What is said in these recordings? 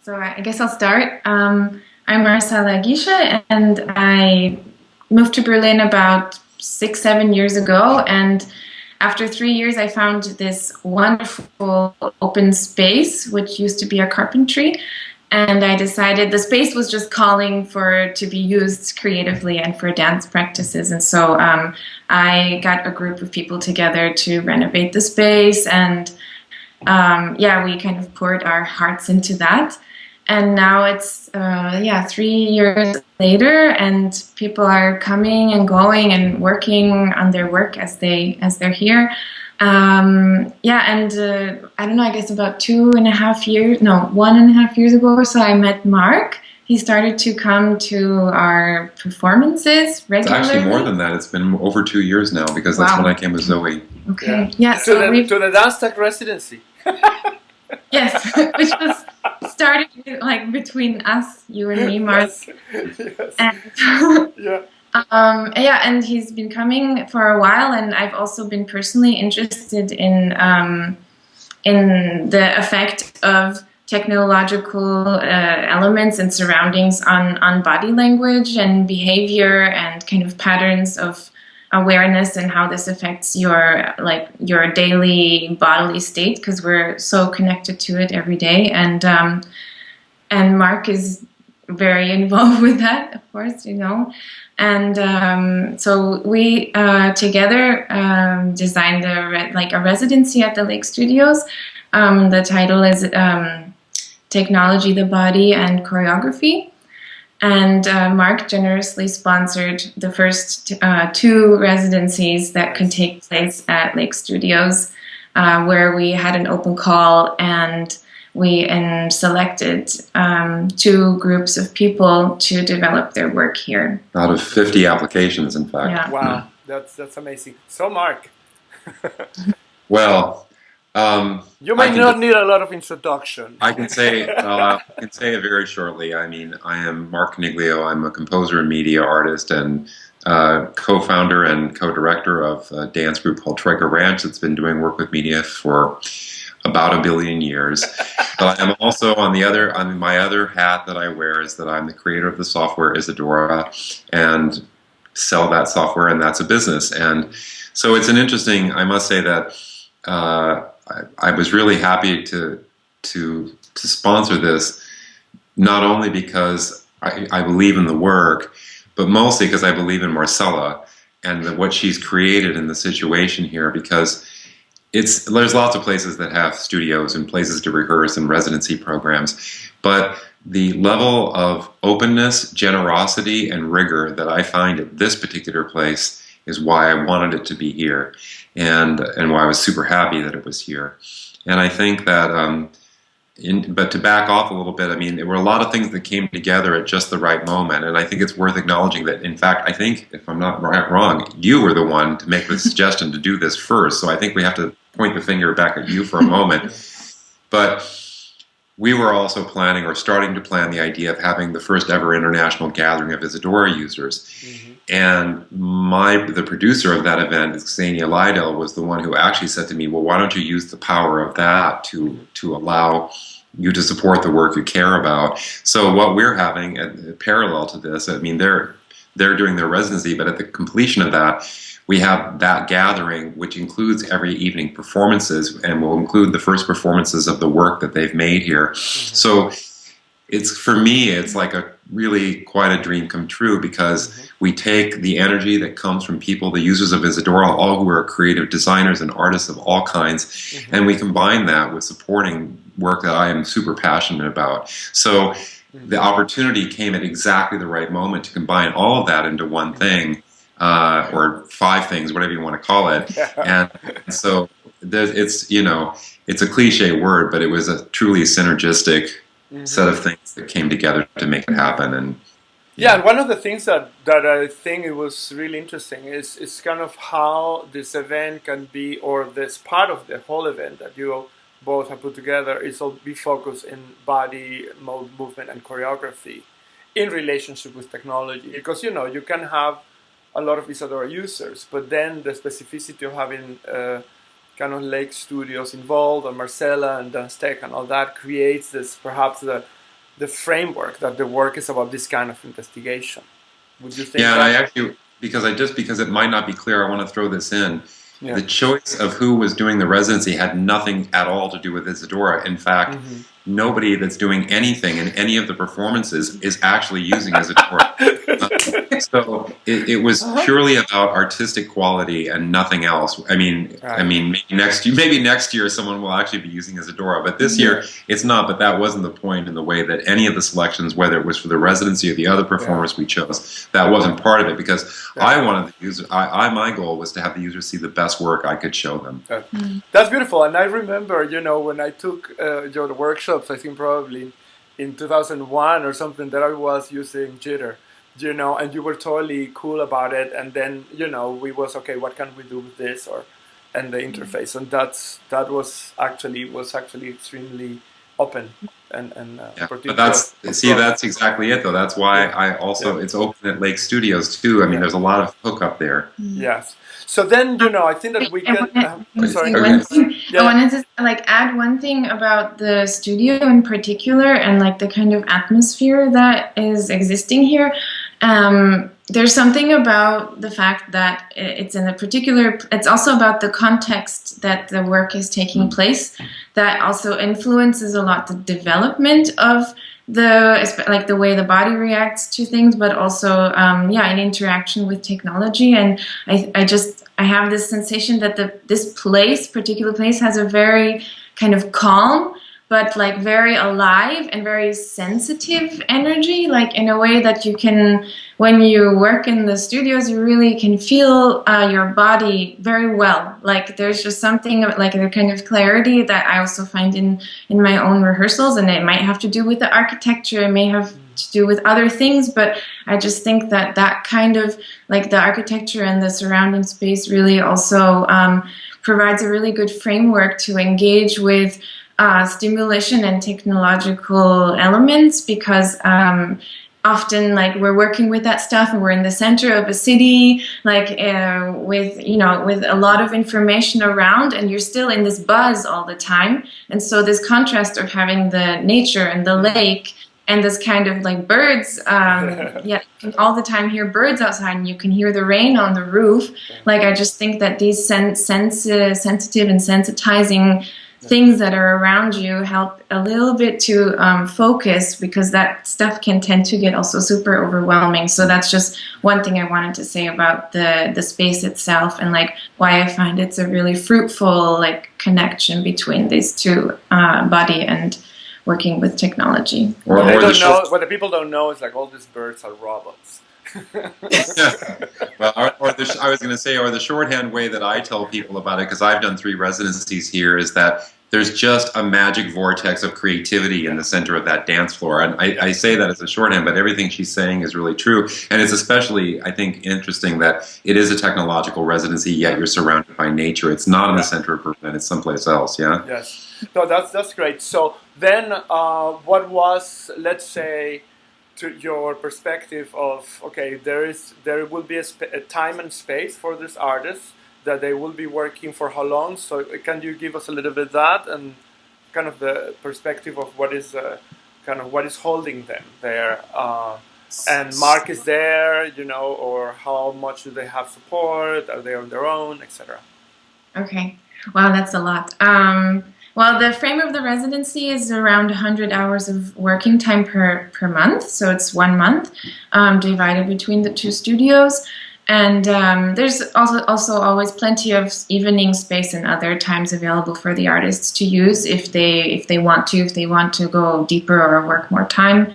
So I guess I'll start. I'm Marcela Giesche, and I moved to Berlin about 6, 7 years ago. And after 3 years, I found this wonderful open space, which used to be a carpentry. And I decided the space was just calling for to be used creatively and for dance practices. And so I got a group of people together to renovate the space and yeah, we kind of poured our hearts into that. And now it's yeah, 3 years later, and people are coming and going and working on their work as they're here. Yeah, and I don't know. I guess about 2.5 years, no, 1.5 years ago or so, I met Mark. He started to come to our performances It's actually more regularly. than that. It's been over 2 years now because that's when Wow. I came with Zoe. Yeah. Okay. Yeah. To So the we've to the dance tech residency. yes, which was started like between us, you and me, Mark. Yes. Yes. And Yeah. yeah, and he's been coming for a while, and I've also been personally interested in the effect of technological elements and surroundings on body language and behavior and kind of patterns of awareness and how this affects your daily bodily state because we're so connected to it every day and Mark is very involved with that, of course, and so we together designed a residency at the Lake Studios. The title is Technology, the Body, and Choreography. And Mark generously sponsored the first two residencies that can Nice. take place at Lake Studios, where we had an open call and we selected two groups of people to develop their work here. Out of 50 applications, in fact. Yeah. Wow. That's amazing. So Mark, Well, you I might can not need a lot of introduction. I can say I can say it very shortly. I mean, I am Mark Coniglio. I'm a composer and media artist and co-founder and co-director of a dance group called Troikatronix that's been doing work with media for about 1 billion years. But I'm also on my other hat that I wear is that I'm the creator of the software Isadora and sell that software, and that's a business. And so it's an interesting. I must say that I was really happy to sponsor this, not only because I believe in the work, but mostly because I believe in Marcella and what she's created in the situation here. Because there's lots of places that have studios and places to rehearse and residency programs, but the level of openness, generosity, and rigor that I find at this particular place is why I wanted it to be here, and why I was super happy that it was here. And I think that, but to back off a little bit, I mean, there were a lot of things that came together at just the right moment, and I think it's worth acknowledging that, in fact, I think, if I'm not wrong, you were the one to make the suggestion to do this first, so I think we have to point the finger back at you for a moment. But we were also planning or starting to plan the idea of having the first ever international gathering of Isadora users. Mhm. And the producer of that event, Xenia Lydell, was the one who actually said to me, well, why don't you use the power of that to allow you to support the work you care about? So what we're having, parallel to this, I mean, they're doing their residency, but at the completion of that, we have that gathering, which includes every evening performances, and will include the first performances of the work that they've made here. Mhm. So for me, it's like a really quite a dream come true, because Mhm. we take the energy that comes from people, the users of Isadora, all who are creative designers and artists of all kinds, Mhm. and we combine that with supporting work that I am super passionate about. So the Mhm. opportunity came at exactly the right moment to combine all of that into one thing, or five things, whatever you want to call it. And so it's a cliche word, but it was a truly synergistic set Mhm. of things that came together to make it happen. And Yeah, yeah, and one of the things that I think it was really interesting is kind of how this event can be, or this part of the whole event that you both have put together, is all be focused in body, movement, and choreography in relationship with technology. Because you can have a lot of Isadora users, but then the specificity of having kind of Lake Studios involved, and Marcela and Dance Tech and all that creates this, perhaps the framework that the work is about this kind of investigation. Would you think? Yeah, and I actually, because it might not be clear, I want to throw this in. Yeah. The choice of who was doing the residency had nothing at all to do with Isadora. In fact, nobody that's doing anything in any of the performances is actually using Isadora. So it was purely about artistic quality and nothing else. I mean, maybe next year someone will actually be using Isadora, but this year it's not. But that wasn't the point in the way that any of the selections, whether it was for the residency or the other performers we chose, that wasn't part of it, because I wanted the user. My goal was to have the users see the best work I could show them. That's beautiful. And I remember, when I took your workshops, I think probably in 2001 or something, that I was using Jitter. And you were totally cool about it, and then we was okay, what can we do with this, and the interface, and that was actually extremely open and but that's exactly it though. That's why I also it's open at Lake Studios too. I mean, there's a lot of hookup there. Yes. So then I think that we can. Sorry. I wanted to add one thing about the studio in particular, and the kind of atmosphere that is existing here. There's something about the fact that it's in a particular. It's also about the context that the work is taking place that also influences a lot the development of the way the body reacts to things, but also in interaction with technology. And I have this sensation that this particular place has a very kind of calm but very alive and very sensitive energy, in a way that you can, when you work in the studios, you really can feel your body very well. There's just something the kind of clarity that I also find in my own rehearsals, and it might have to do with the architecture, it may have to do with other things, but I just think that kind of the architecture and the surrounding space really also provides a really good framework to engage with stimulation and technological elements, because often we're working with that stuff and we're in the center of a city with a lot of information around, and you're still in this buzz all the time. And so this contrast of having the nature and the lake and this kind of birds, you can all the time hear birds outside, and you can hear the rain on the roof. I just think that these sensitive and sensitizing things that are around you help a little bit to focus, because that stuff can tend to get also super overwhelming. So that's just one thing I wanted to say about the space itself, and why I find it's a really fruitful connection between these two, body and working with technology. What the people don't know is all these birds are robots. Well, I was going to say, or the shorthand way that I tell people about it, because I've done 3 residencies here, is that there's just a magic vortex of creativity in the center of that dance floor. And I say that as a shorthand, but everything she's saying is really true. And it's especially, I think, interesting that it is a technological residency, yet you're surrounded by nature. It's not in the center of Berlin, it's someplace else, yeah? Yes. No, that's great. So then what was, let's say, to your perspective of, okay, there will be a time and space for this artist, that they will be working for how long? So can you give us a little bit of that, and kind of the perspective of what is what is holding them there? And Mark is there, or how much do they have support? Are they on their own, etc.? Okay. Wow, that's a lot. Well, the frame of the residency is around 100 hours of working time per month. So it's 1 month divided between the 2 studios. And there's also always plenty of evening space and other times available for the artists to use if they want to go deeper or work more time.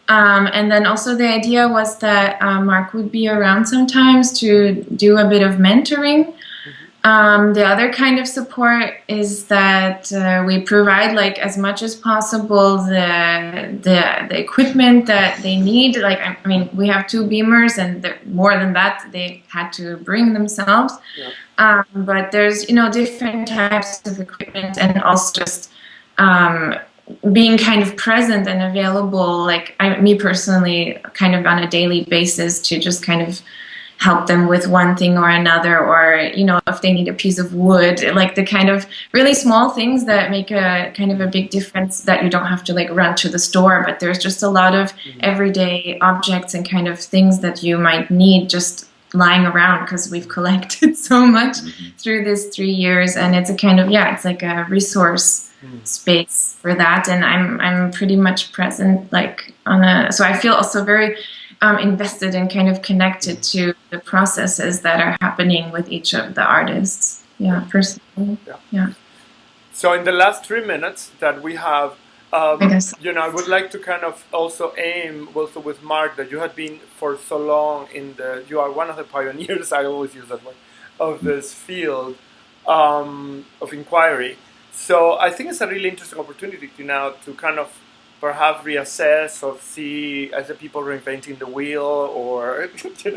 And then also the idea was that Mark would be around sometimes to do a bit of mentoring. The other kind of support is that we provide as much as possible the equipment that they need. We have 2 beamers, and more than that they had to bring themselves. Yeah. But there's different types of equipment, and also just being kind of present and available. Me personally, kind of on a daily basis, to just kind of help them with one thing or another, or if they need a piece of wood, like the kind of really small things that make a kind of a big difference, that you don't have to like run to the store, but there's just a lot of everyday objects and kind of things that you might need just lying around, because we've collected so much through these 3 years, and it's a kind of it's like a resource space for that. And I'm pretty much present like so I feel also very invested and kind of connected to the processes that are happening with each of the artists. Personally. So in the last 3 minutes that we have, I would like to kind of also aim also with Mark, that you had been for so long you are one of the pioneers, I always use that word, of this field of inquiry. So I think it's a really interesting opportunity now to kind of perhaps reassess or see, as the people reinventing the wheel, or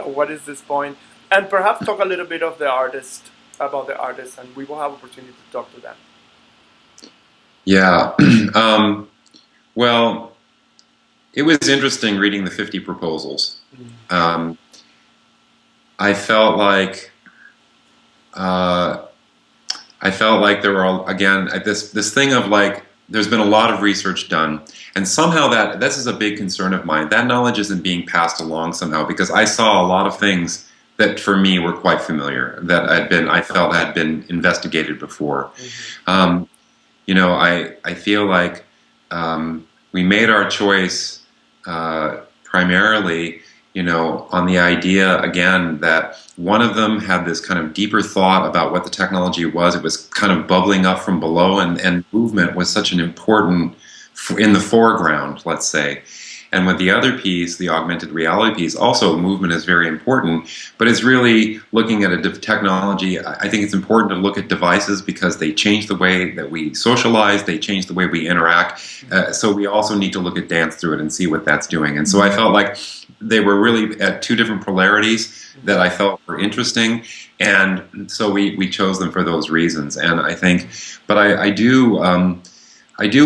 what is this point, and perhaps talk a little bit of about the artist, and we will have opportunity to talk to them. Yeah. Well, it was interesting reading the 50 proposals. I felt like there were, again, this thing of like, there's been a lot of research done, and somehow this is a big concern of mine. That knowledge isn't being passed along somehow, because I saw a lot of things that for me were quite familiar, that I felt had been investigated before. I feel like we made our choice primarily, on the idea, again, that one of them had this kind of deeper thought about what the technology was. It was kind of bubbling up from below, and movement was such an important, in the foreground, let's say. And with the other piece, the augmented reality piece, also movement is very important, but it's really looking at a technology. I think it's important to look at devices because they change the way that we socialize, they change the way we interact. So we also need to look at dance through it and see what that's doing. And so I felt like they were really at two different polarities that I felt were interesting, and so we chose them for those reasons. And I think, but I do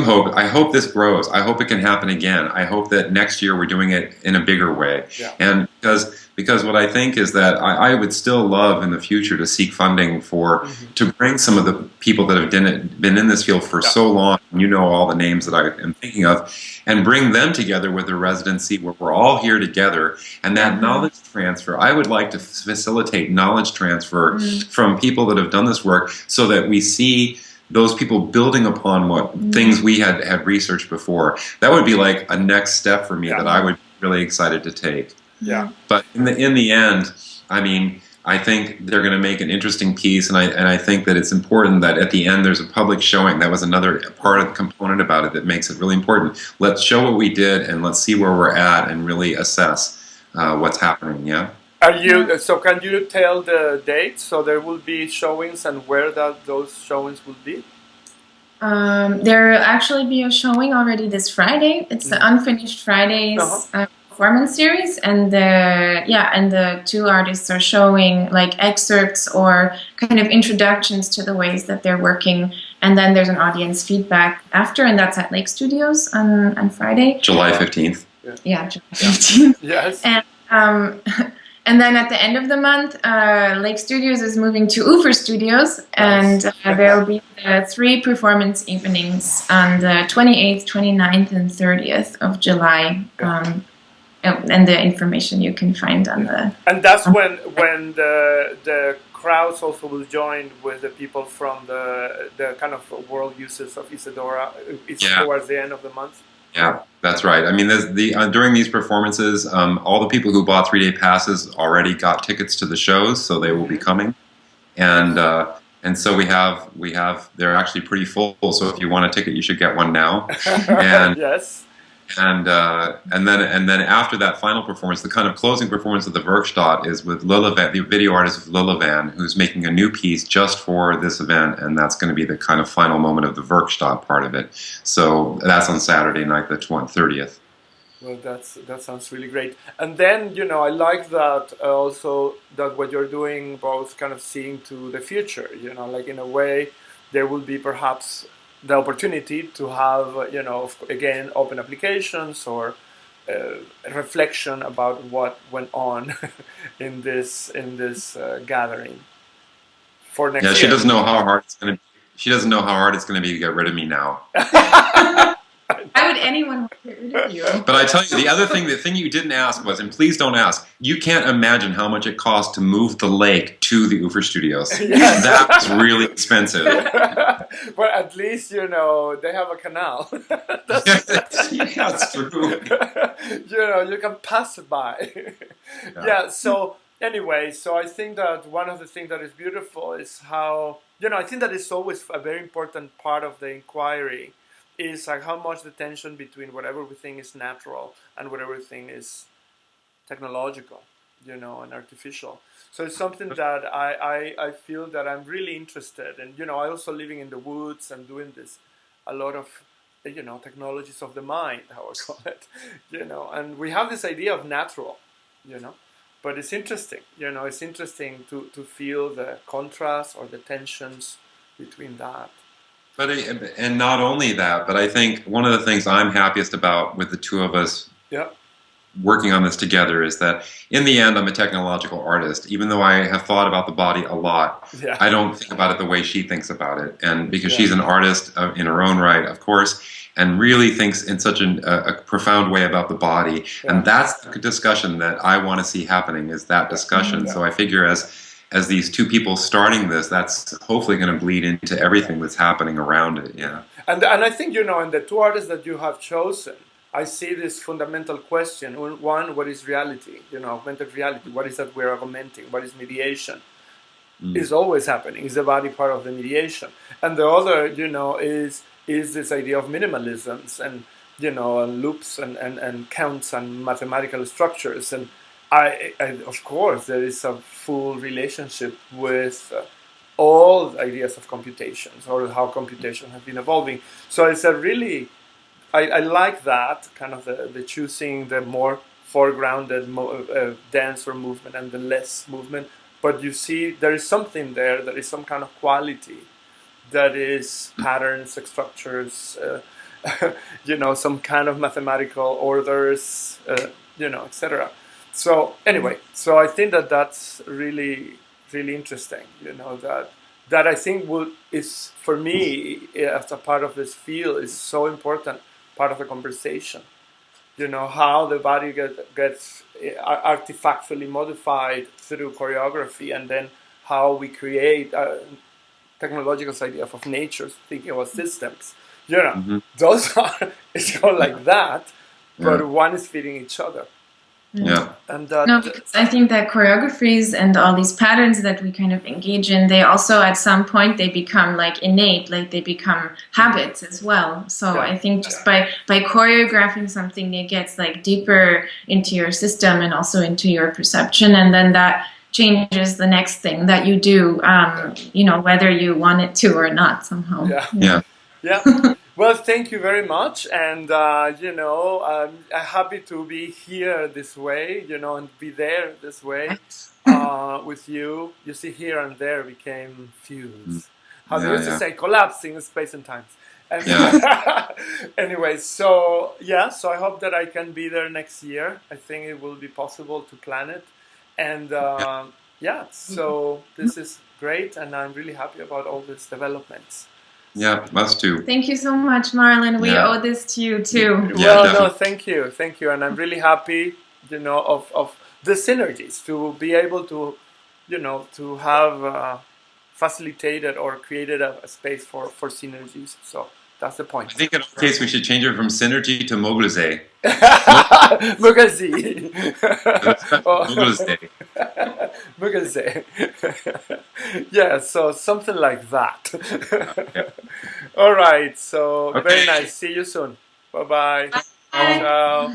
hope this grows. I hope it can happen again. I hope that next year we're doing it in a bigger way. And because what I think is that I would still love in the future to seek funding to bring some of the people that have been in this field for so long, all the names that I am thinking of, and bring them together with a residency where we're all here together. And that knowledge transfer, I would like to facilitate knowledge transfer from people that have done this work, so that we see those people building upon what things we had researched before. That would be like a next step for me that I would be really excited to take. But in the end, I mean, I think they're going to make an interesting piece, and I think that it's important that at the end there's a public showing. That was another part of the component about it that makes it really important. Let's show what we did, and let's see where we're at, and really assess what's happening. So can you tell the dates? So there will be showings, and where those showings will be? There will actually be a showing already this Friday. It's the Unfinished Fridays performance series, and the two artists are showing like excerpts or kind of introductions to the ways that they're working. And then there's an audience feedback after, and that's at Lake Studios on Friday, July 15th. July 15th. Yes. And then at the end of the month, Lake Studios is moving to Ufer Studios, and there will be 3 performance evenings on the 28th, 29th, and 30th of July. And the information you can find on the... And that's when the crowds also will join with the people from the kind of world uses of Isadora. It's towards the end of the month. Yeah, that's right. I mean, during these performances, all the people who bought 3-day passes already got tickets to the shows, so they will be coming, and so we have they're actually pretty full. So if you want a ticket, you should get one now. And yes. And then after that final performance, the kind of closing performance of the Werkstatt is with Lillevan, the video artist of Lillevan, who's making a new piece just for this event, and that's going to be the kind of final moment of the Werkstatt part of it. So that's on Saturday night, the 30th. Well, that sounds really great. And then, I like that also, that what you're doing, both kind of seeing to the future, like in a way there will be perhaps the opportunity to have, again, open applications or reflection about what went on in this gathering for next year. She doesn't know how hard it's going to. She doesn't know how hard it's going to be to get rid of me now. Why would anyone want to get rid of you? But I tell you, the thing you didn't ask was, and please don't ask, you can't imagine how much it costs to move the lake to the Ufer Studios. Yes. That's really expensive. But at least, you know, they have a canal. That's true. You know, you can pass by. Yeah, so anyway, so I think that one of the things that is beautiful is how, you know, I think that is always a very important part of the inquiry is like how much the tension between whatever we think is natural and whatever we think is technological, you know, and artificial. So it's something that I feel that I'm really interested in. You know, I also living in the woods and doing this, a lot of, you know, technologies of the mind, how I call it, you know, and we have this idea of natural, you know, but it's interesting, you know, it's interesting to feel the contrast or the tensions between that. But and not only that, but I think one of the things I'm happiest about with the two of us working on this together is that in the end I'm a technological artist. Even though I have thought about the body a lot, I don't think about it the way she thinks about it. And because she's an artist in her own right, of course, and really thinks in such a profound way about the body. And that's the discussion that I want to see happening, is that discussion. So I figure as these two people starting this, that's hopefully going to bleed into everything that's happening around it. Yeah. And I think, you know, in the two artists that you have chosen, I see this fundamental question. One, what is reality? You know, augmented reality. What is that we're augmenting? What is mediation? Is always happening. Is the body part of the mediation? And the other, you know, is this idea of minimalisms and, you know, and loops and counts and mathematical structures. And I, of course, there is a full relationship with all the ideas of computations or how computation has been evolving. So it's a really, I like that kind of the choosing the more foregrounded, denser movement and the less movement. But you see, there is something there. There is some kind of quality that is patterns, structures, you know, some kind of mathematical orders, you know, etc. So anyway, so I think that that's really, really interesting. You know, that I think is for me as a part of this field is so important part of the conversation. You know, how the body gets artifactually modified through choreography, and then how we create technological idea of nature, thinking about systems. You know, those are, it's all like that, but one is feeding each other. Yeah. And no, because I think that choreographies and all these patterns that we kind of engage in, they also at some point they become like innate, like they become habits as well. So I think just by choreographing something, it gets like deeper into your system and also into your perception, and then that changes the next thing that you do, you know, whether you want it to or not somehow. Yeah. Well, thank you very much, and you know, I'm happy to be here this way, you know, and be there this way with you. You see, here and there became fused. How do you used to say, collapsing in space and time. And anyway, so so I hope that I can be there next year. I think it will be possible to plan it, and so this is great, and I'm really happy about all these developments. Yeah, us too. Thank you so much, Marlon. We owe this to you too. No, thank you, and I'm really happy, you know, of the synergies to be able to, you know, to have facilitated or created a space for synergies. So that's the point. I think in our case we should change it from synergy to mobilize. Mobilize. Yeah, so something like that. All right, so very nice. See you soon. Bye-bye. Bye. Ciao.